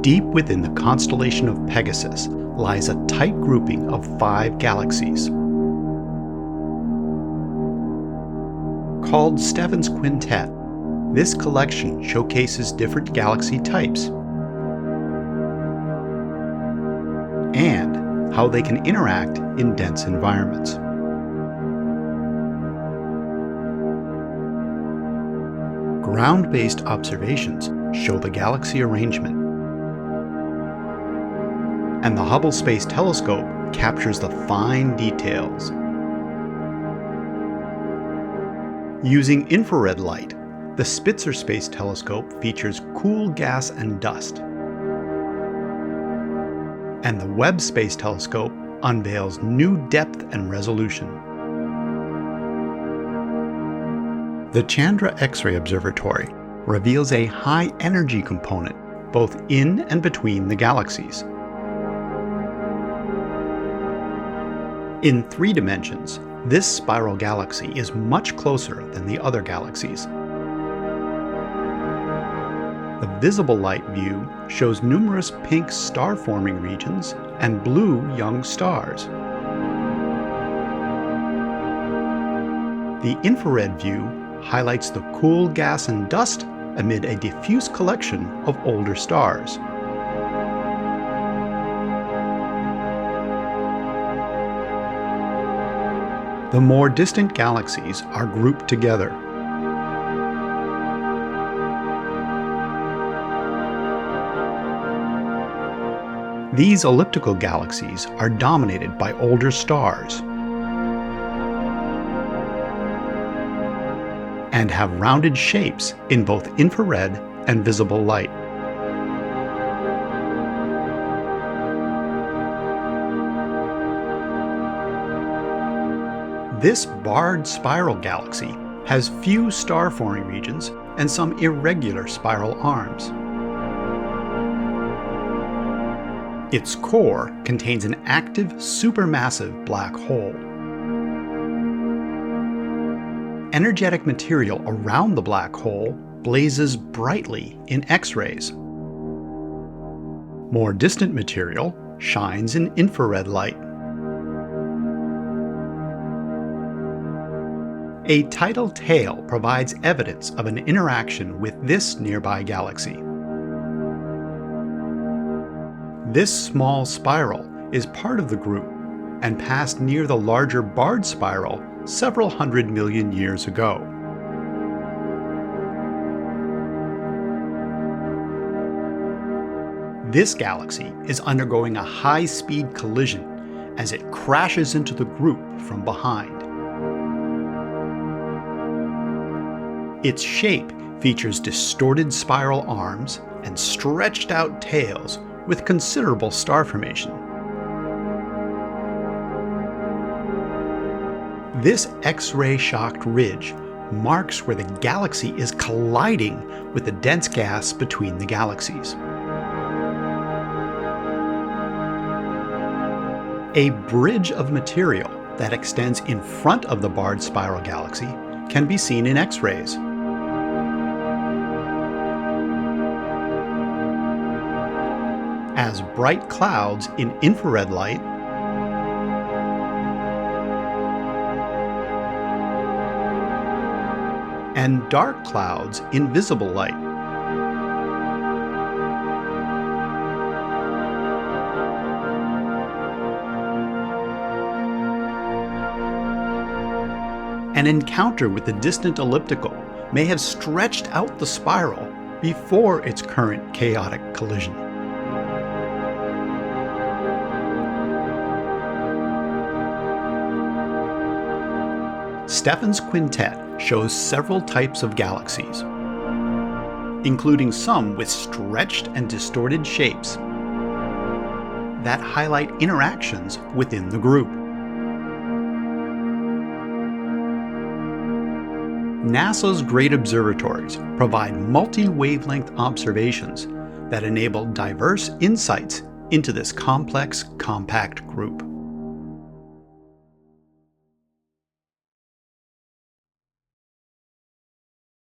Deep within the constellation of Pegasus lies a tight grouping of 5 galaxies. Called Stephan's Quintet, this collection showcases different galaxy types and how they can interact in dense environments. Ground-based observations show the galaxy arrangement, and the Hubble Space Telescope captures the fine details. Using infrared light, the Spitzer Space Telescope features cool gas and dust, and the Webb Space Telescope unveils new depth and resolution. The Chandra X-ray Observatory reveals a high-energy component both in and between the galaxies. In 3 dimensions, this spiral galaxy is much closer than the other galaxies. The visible light view shows numerous pink star-forming regions and blue young stars. The infrared view highlights the cool gas and dust amid a diffuse collection of older stars. The more distant galaxies are grouped together. These elliptical galaxies are dominated by older stars and have rounded shapes in both infrared and visible light. This barred spiral galaxy has few star-forming regions and some irregular spiral arms. Its core contains an active supermassive black hole. Energetic material around the black hole blazes brightly in X-rays. More distant material shines in infrared light. A tidal tail provides evidence of an interaction with this nearby galaxy. This small spiral is part of the group and passed near the larger barred spiral several 100 million years ago. This galaxy is undergoing a high-speed collision as it crashes into the group from behind. Its shape features distorted spiral arms and stretched-out tails with considerable star formation. This X-ray shocked ridge marks where the galaxy is colliding with the dense gas between the galaxies. A bridge of material that extends in front of the barred spiral galaxy can be seen in X-rays. As bright clouds in infrared light and dark clouds in visible light. An encounter with the distant elliptical may have stretched out the spiral before its current chaotic collision. Stephan's Quintet shows several types of galaxies, including some with stretched and distorted shapes that highlight interactions within the group. NASA's great observatories provide multi-wavelength observations that enable diverse insights into this complex, compact group.